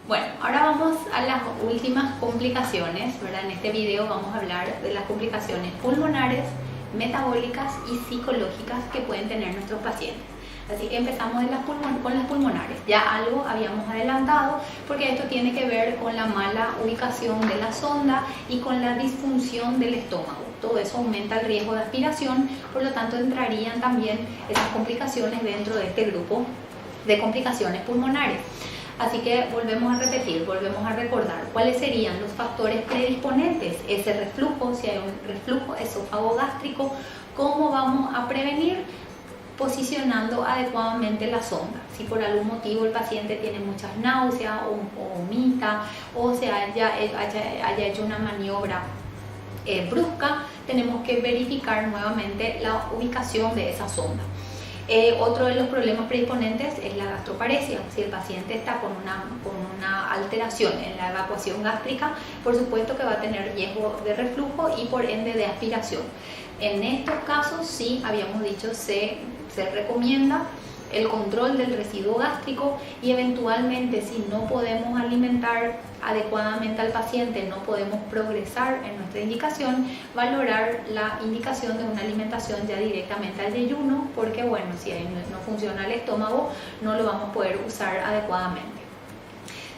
Bueno, ahora vamos a las últimas complicaciones, ¿verdad? En este video vamos a hablar de las complicaciones pulmonares, metabólicas y psicológicas que pueden tener nuestros pacientes. Así que empezamos con las pulmonares. Ya algo habíamos adelantado porque esto tiene que ver con la mala ubicación de la sonda y con la disfunción del estómago. Todo eso aumenta el riesgo de aspiración, por lo tanto entrarían también esas complicaciones dentro de este grupo de complicaciones pulmonares. Así que volvemos a repetir, volvemos a recordar cuáles serían los factores predisponentes, ese reflujo, si hay un reflujo esófago-gástrico, cómo vamos a prevenir posicionando adecuadamente la sonda. Si por algún motivo el paciente tiene muchas náuseas o vomita o se haya hecho una maniobra brusca, tenemos que verificar nuevamente la ubicación de esa sonda. Otro de los problemas predisponentes es la gastroparesia. Si el paciente está con una alteración en la evacuación gástrica, por supuesto que va a tener riesgo de reflujo y por ende de aspiración. En estos casos, sí, habíamos dicho, se recomienda el control del residuo gástrico y eventualmente, si no podemos alimentar adecuadamente al paciente, no podemos progresar en nuestra indicación, valorar la indicación de una alimentación ya directamente al ayuno, porque bueno, si no funciona el estómago, no lo vamos a poder usar adecuadamente.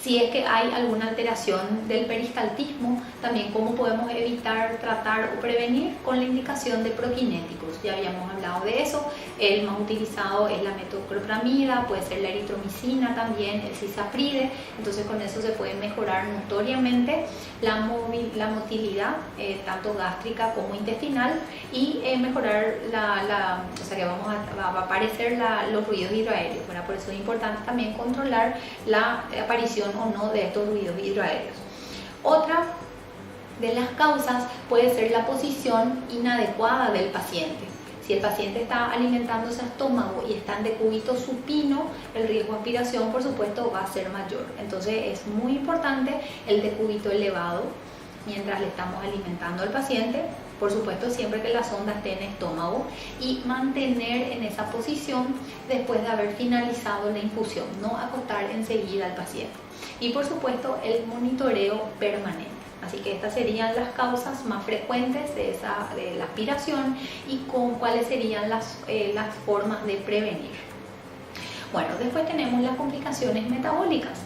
Si es que hay alguna alteración del peristaltismo, también cómo podemos evitar, tratar o prevenir con la indicación de prokinéticos. Ya habíamos hablado de eso. El más utilizado es la metoclopramida, puede ser la eritromicina también, el cisapride. Entonces con eso se puede mejorar notoriamente la motilidad, tanto gástrica como intestinal, y mejorar o sea que va a aparecer los ruidos hidroaéreos. Por eso es importante también controlar la aparición o no de estos ruidos hidroaéreos. Otra de las causas puede ser la posición inadecuada del paciente. Si el paciente está alimentándose a estómago y está en decúbito supino, el riesgo de aspiración, por supuesto, va a ser mayor. Entonces es muy importante el decúbito elevado mientras le estamos alimentando al paciente, por supuesto siempre que la sonda esté en estómago, y mantener en esa posición después de haber finalizado la infusión, no acostar enseguida al paciente. Y por supuesto el monitoreo permanente. Así que estas serían las causas más frecuentes de la aspiración y cuáles serían las formas de prevenir. Bueno, después tenemos las complicaciones metabólicas.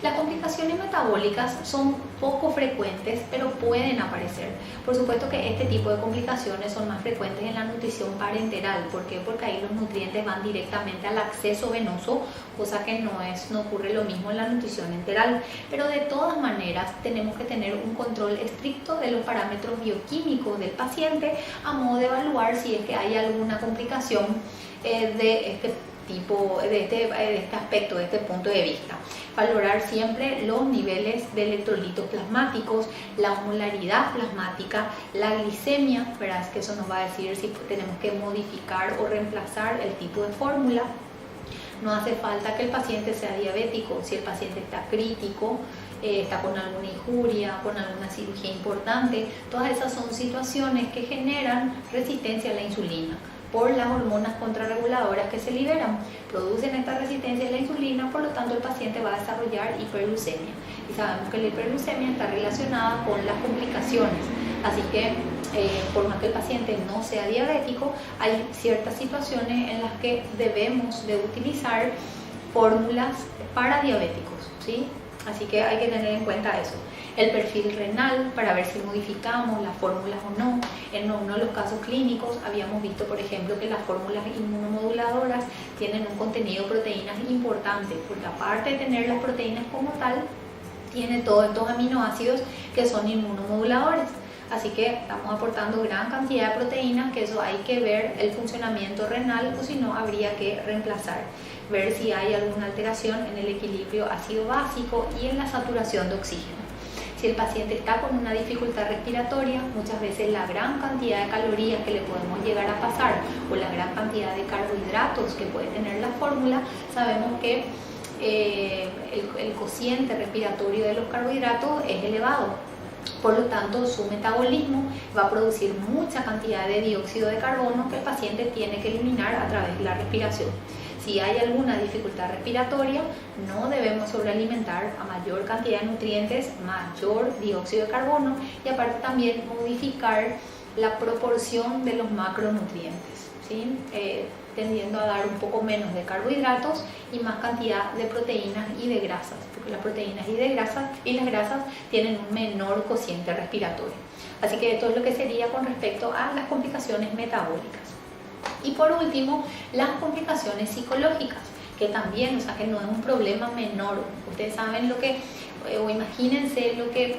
Las complicaciones metabólicas son poco frecuentes, pero pueden aparecer. Por supuesto que este tipo de complicaciones son más frecuentes en la nutrición parenteral. ¿Por qué? Porque ahí los nutrientes van directamente al acceso venoso, cosa que no ocurre lo mismo en la nutrición enteral. Pero de todas maneras tenemos que tener un control estricto de los parámetros bioquímicos del paciente a modo de evaluar si es que hay alguna complicación de este tipo, de este aspecto, de este punto de vista. Valorar siempre los niveles de electrolitos plasmáticos, la osmolaridad plasmática, la glicemia, ¿verdad? Es que eso nos va a decir si tenemos que modificar o reemplazar el tipo de fórmula. No hace falta que el paciente sea diabético. Si el paciente está crítico, está con alguna injuria, con alguna cirugía importante, todas esas son situaciones que generan resistencia a la insulina por las hormonas contrarreguladoras que se liberan, producen esta resistencia a la insulina, por lo tanto el paciente va a desarrollar hiperglucemia. Y sabemos que la hiperglucemia está relacionada con las complicaciones, así que por más que el paciente no sea diabético, hay ciertas situaciones en las que debemos de utilizar fórmulas para diabéticos, ¿sí? Así que hay que tener en cuenta eso. El perfil renal para ver si modificamos las fórmulas o no. En uno de los casos clínicos habíamos visto, por ejemplo, que las fórmulas inmunomoduladoras tienen un contenido de proteínas importante, porque aparte de tener las proteínas como tal, tiene todos estos aminoácidos que son inmunomoduladores. Así que estamos aportando gran cantidad de proteínas, que eso hay que ver el funcionamiento renal, o si no habría que reemplazar. Ver si hay alguna alteración en el equilibrio ácido básico y en la saturación de oxígeno. Si el paciente está con una dificultad respiratoria, muchas veces la gran cantidad de calorías que le podemos llegar a pasar o la gran cantidad de carbohidratos que puede tener la fórmula, sabemos que el cociente respiratorio de los carbohidratos es elevado. Por lo tanto, su metabolismo va a producir mucha cantidad de dióxido de carbono que el paciente tiene que eliminar a través de la respiración. Si hay alguna dificultad respiratoria, no debemos sobrealimentar a mayor cantidad de nutrientes, mayor dióxido de carbono y aparte también modificar la proporción de los macronutrientes, ¿sí? Tendiendo a dar un poco menos de carbohidratos y más cantidad de proteínas y de grasas, porque las proteínas y las grasas tienen un menor cociente respiratorio. Así que esto es lo que sería con respecto a las complicaciones metabólicas. Y por último, las complicaciones psicológicas, que también, o sea, que no es un problema menor. Ustedes saben lo que, o imagínense lo que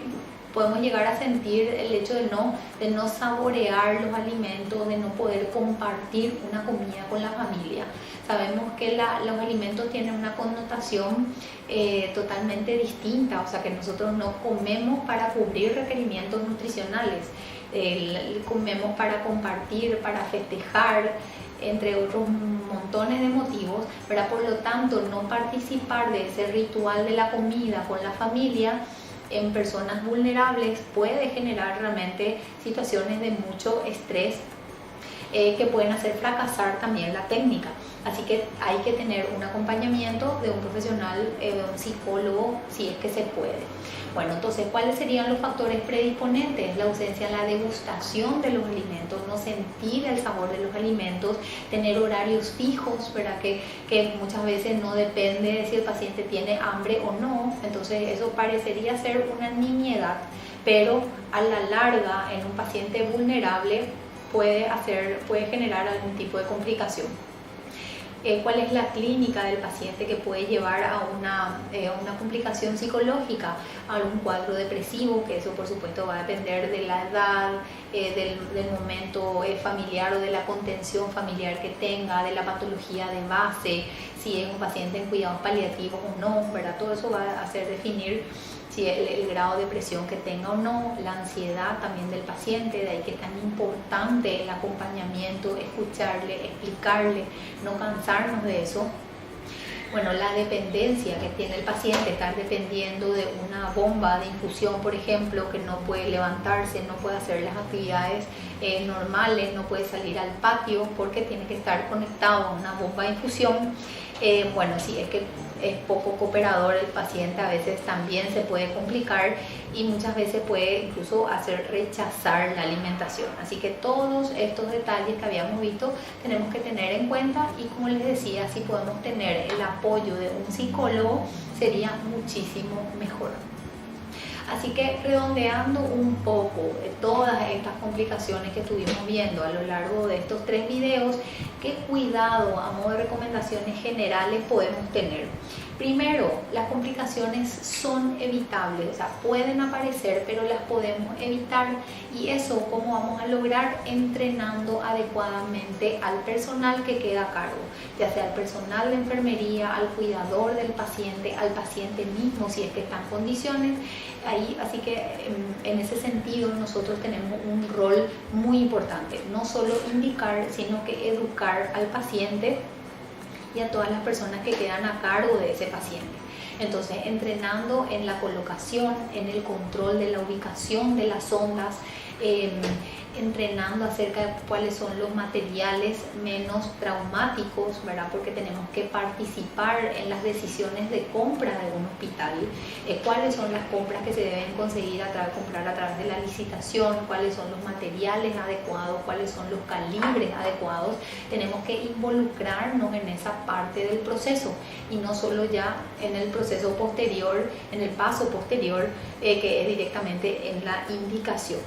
podemos llegar a sentir el hecho de no saborear los alimentos, de no poder compartir una comida con la familia. Sabemos que los alimentos tienen una connotación totalmente distinta, o sea que nosotros no comemos para cubrir requerimientos nutricionales, comemos para compartir, para festejar, entre otros montones de motivos, pero por lo tanto no participar de ese ritual de la comida con la familia en personas vulnerables puede generar realmente situaciones de mucho estrés que pueden hacer fracasar también la técnica. Así que hay que tener un acompañamiento de un profesional, de un psicólogo, si es que se puede. Bueno, entonces, ¿cuáles serían los factores predisponentes? La ausencia, la degustación de los alimentos, no sentir el sabor de los alimentos, tener horarios fijos, ¿verdad? Que muchas veces no depende de si el paciente tiene hambre o no. Entonces, eso parecería ser una nimiedad, pero a la larga, en un paciente vulnerable, puede generar algún tipo de complicación. ¿Cuál es la clínica del paciente que puede llevar a una complicación psicológica, a algún cuadro depresivo? Que eso por supuesto va a depender de la edad, del momento familiar o de la contención familiar que tenga, de la patología de base, si es un paciente en cuidados paliativos o no, ¿verdad? Todo eso va a hacer definir si el grado de depresión que tenga o no, la ansiedad también del paciente, de ahí que es tan importante el acompañamiento, escucharle, explicarle, no cansarnos de eso. Bueno, la dependencia que tiene el paciente, estar dependiendo de una bomba de infusión, por ejemplo, que no puede levantarse, no puede hacer las actividades normales, no puede salir al patio porque tiene que estar conectado a una bomba de infusión. Bueno, si es que es poco cooperador el paciente, a veces también se puede complicar y muchas veces puede incluso hacer rechazar la alimentación. Así que todos estos detalles que habíamos visto tenemos que tener en cuenta y, como les decía, si podemos tener el apoyo de un psicólogo sería muchísimo mejor. Así que, redondeando un poco todas estas complicaciones que estuvimos viendo a lo largo de estos 3 videos, ¿qué cuidado a modo de recomendaciones generales podemos tener? Primero, las complicaciones son evitables, o sea, pueden aparecer, pero las podemos evitar. ¿Y eso cómo vamos a lograr? Entrenando adecuadamente al personal que queda a cargo, ya sea al personal de enfermería, al cuidador del paciente, al paciente mismo, si es que está en condiciones. Así que en ese sentido nosotros tenemos un rol muy importante, no solo indicar, sino que educar al paciente y a todas las personas que quedan a cargo de ese paciente. Entonces, entrenando en la colocación, en el control de la ubicación de las sondas, entrenando acerca de cuáles son los materiales menos traumáticos, ¿verdad? Porque tenemos que participar en las decisiones de compra de un hospital, cuáles son las compras que se deben conseguir comprar a través de la licitación, cuáles son los materiales adecuados, cuáles son los calibres adecuados. Tenemos que involucrarnos en esa parte del proceso y no solo ya en el proceso posterior, en el paso posterior, que es directamente en la indicación.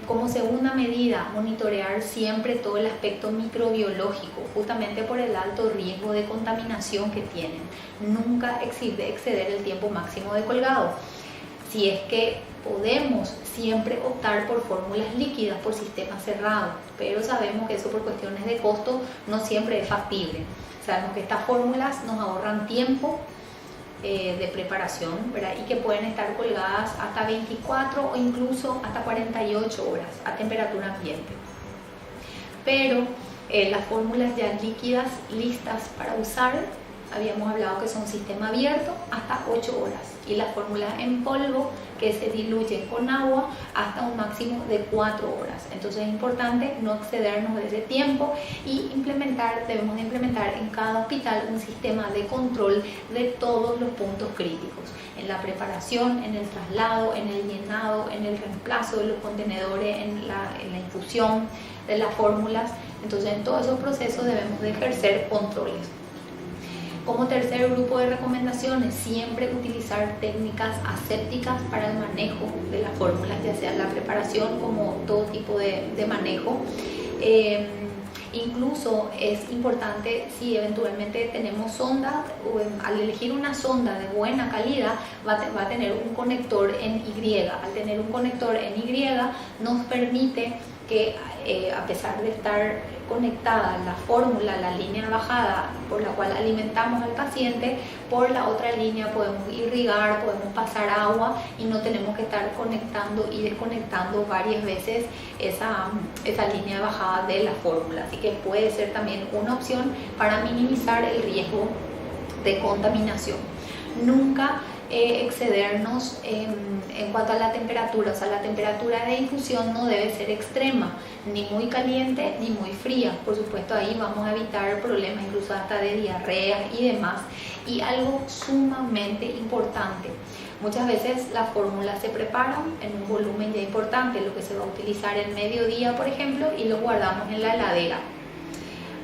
Como segunda medida, monitorear siempre todo el aspecto microbiológico, justamente por el alto riesgo de contaminación que tienen. Nunca exceder el tiempo máximo de colgado. Si es que podemos siempre optar por fórmulas líquidas, por sistema cerrado, pero sabemos que eso por cuestiones de costo no siempre es factible. Sabemos que estas fórmulas nos ahorran tiempo de preparación, ¿verdad? Y que pueden estar colgadas hasta 24 o incluso hasta 48 horas a temperatura ambiente. Pero las fórmulas ya líquidas listas para usar, habíamos hablado que son sistema abierto hasta 8 horas y las fórmulas en polvo que se diluyen con agua hasta un máximo de 4 horas. Entonces es importante no excedernos de ese tiempo y debemos de implementar en cada hospital un sistema de control de todos los puntos críticos, en la preparación, en el traslado, en el llenado, en el reemplazo de los contenedores, en la infusión de las fórmulas. Entonces en todos esos procesos debemos de ejercer controles. Como tercer grupo de recomendaciones, siempre utilizar técnicas asépticas para el manejo de las fórmulas, ya sea la preparación como todo tipo de manejo. Incluso es importante, si eventualmente tenemos sonda, al elegir una sonda de buena calidad va a tener un conector en Y. Al tener un conector en Y nos permite que a pesar de estar conectada la fórmula, la línea bajada por la cual alimentamos al paciente, por la otra línea podemos irrigar, podemos pasar agua y no tenemos que estar conectando y desconectando varias veces esa línea de bajada de la fórmula. Así que puede ser también una opción para minimizar el riesgo de contaminación. Nunca excedernos en cuanto a la temperatura, o sea, la temperatura de infusión no debe ser extrema, ni muy caliente ni muy fría. Por supuesto, ahí vamos a evitar problemas incluso hasta de diarrea y demás. Y algo sumamente importante, muchas veces las fórmulas se preparan en un volumen ya importante, lo que se va a utilizar el mediodía, por ejemplo, y lo guardamos en la heladera.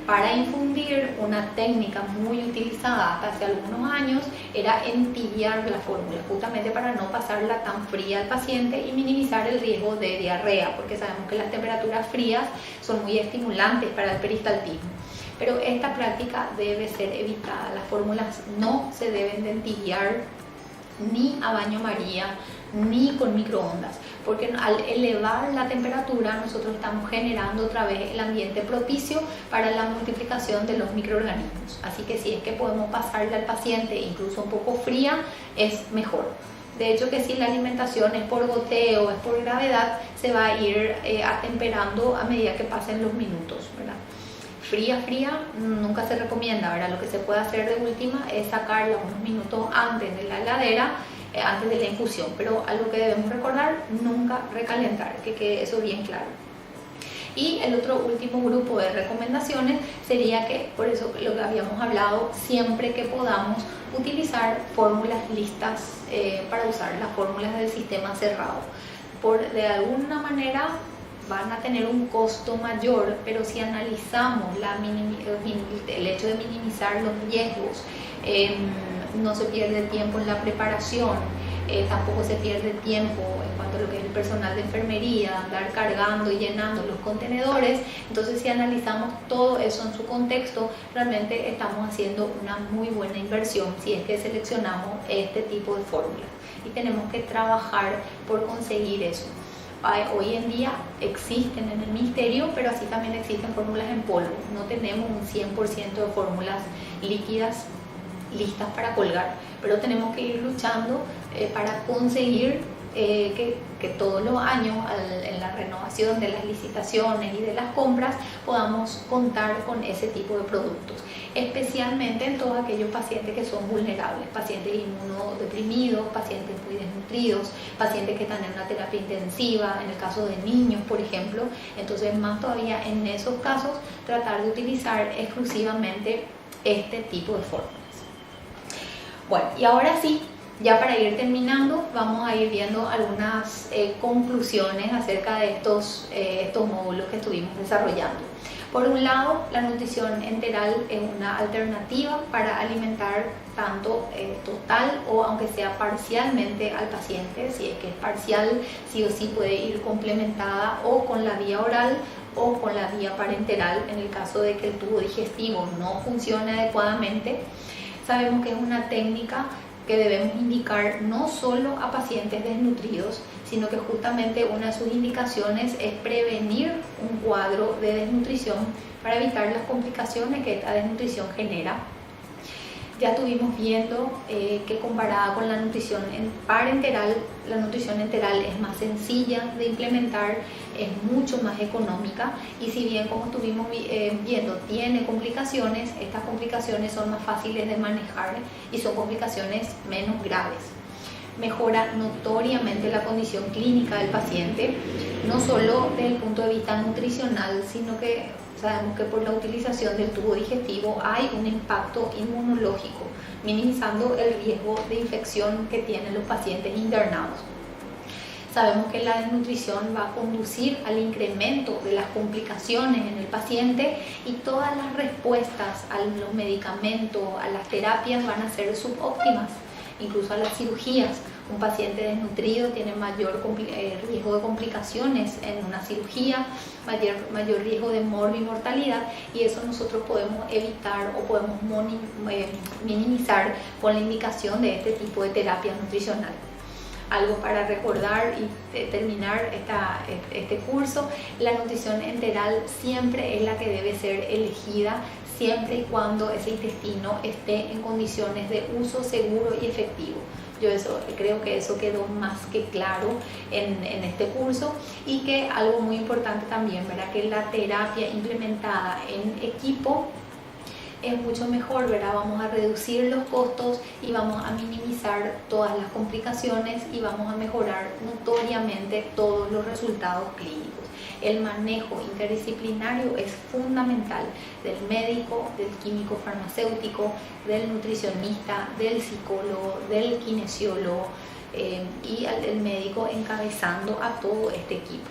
Para infundir, una técnica muy utilizada hasta hace algunos años era entibiar la fórmula, justamente para no pasarla tan fría al paciente y minimizar el riesgo de diarrea, porque sabemos que las temperaturas frías son muy estimulantes para el peristaltismo. Pero esta práctica debe ser evitada. Las fórmulas no se deben de entibiar ni a baño María ni con microondas, porque al elevar la temperatura nosotros estamos generando otra vez el ambiente propicio para la multiplicación de los microorganismos. Así que si es que podemos pasarle al paciente incluso un poco fría, es mejor. De hecho, que si la alimentación es por goteo, es por gravedad, se va a ir atemperando a medida que pasen los minutos, ¿verdad? Fría nunca se recomienda, ¿verdad? Lo que se puede hacer de última es sacarla unos minutos antes de la heladera, antes de la infusión, pero algo que debemos recordar, nunca recalentar, que quede eso bien claro. Y el otro último grupo de recomendaciones sería que, por eso lo que habíamos hablado, siempre que podamos utilizar fórmulas listas para usar las fórmulas del sistema cerrado. De alguna manera van a tener un costo mayor, pero si analizamos el hecho de minimizar los riesgos, no se pierde tiempo en la preparación, tampoco se pierde tiempo en cuanto a lo que es el personal de enfermería, andar cargando y llenando los contenedores. Entonces, si analizamos todo eso en su contexto, realmente estamos haciendo una muy buena inversión si es que seleccionamos este tipo de fórmulas, y tenemos que trabajar por conseguir eso. Hoy en día existen en el ministerio, pero así también existen fórmulas en polvo. No tenemos un 100% de fórmulas líquidas listas para colgar, pero tenemos que ir luchando para conseguir que todos los años en la renovación de las licitaciones y de las compras podamos contar con ese tipo de productos, especialmente en todos aquellos pacientes que son vulnerables, pacientes inmunodeprimidos, pacientes muy desnutridos, pacientes que están en una terapia intensiva, en el caso de niños, por ejemplo. Entonces, más todavía en esos casos, tratar de utilizar exclusivamente este tipo de fórmulas. Bueno, y ahora sí, ya para ir terminando, vamos a ir viendo algunas conclusiones acerca de estos módulos que estuvimos desarrollando. Por un lado, la nutrición enteral es una alternativa para alimentar tanto total o aunque sea parcialmente al paciente. Si es que es parcial, sí o sí puede ir complementada o con la vía oral o con la vía parenteral en el caso de que el tubo digestivo no funcione adecuadamente. Sabemos que es una técnica que debemos indicar no solo a pacientes desnutridos, sino que justamente una de sus indicaciones es prevenir un cuadro de desnutrición para evitar las complicaciones que esta desnutrición genera. Ya estuvimos viendo que comparada con la nutrición parenteral, la nutrición enteral es más sencilla de implementar, es mucho más económica y si bien, como estuvimos viendo, tiene complicaciones, estas complicaciones son más fáciles de manejar y son complicaciones menos graves. Mejora notoriamente la condición clínica del paciente, no solo desde el punto de vista nutricional, sino que sabemos que por la utilización del tubo digestivo hay un impacto inmunológico, minimizando el riesgo de infección que tienen los pacientes internados. Sabemos que la desnutrición va a conducir al incremento de las complicaciones en el paciente y todas las respuestas a los medicamentos, a las terapias van a ser subóptimas, incluso a las cirugías. Un paciente desnutrido tiene mayor riesgo de complicaciones en una cirugía, mayor riesgo de morbimortalidad, y eso nosotros podemos evitar o podemos minimizar con la indicación de este tipo de terapia nutricional. Algo para recordar y terminar este curso: la nutrición enteral siempre es la que debe ser elegida, siempre y cuando ese intestino esté en condiciones de uso seguro y efectivo. Yo creo que eso quedó más que claro en este curso, y que algo muy importante también, ¿verdad?, que la terapia implementada en equipo es mucho mejor, ¿verdad? Vamos a reducir los costos y vamos a minimizar todas las complicaciones y vamos a mejorar notoriamente todos los resultados clínicos. El manejo interdisciplinario es fundamental, del médico, del químico farmacéutico, del nutricionista, del psicólogo, del kinesiólogo y el médico encabezando a todo este equipo.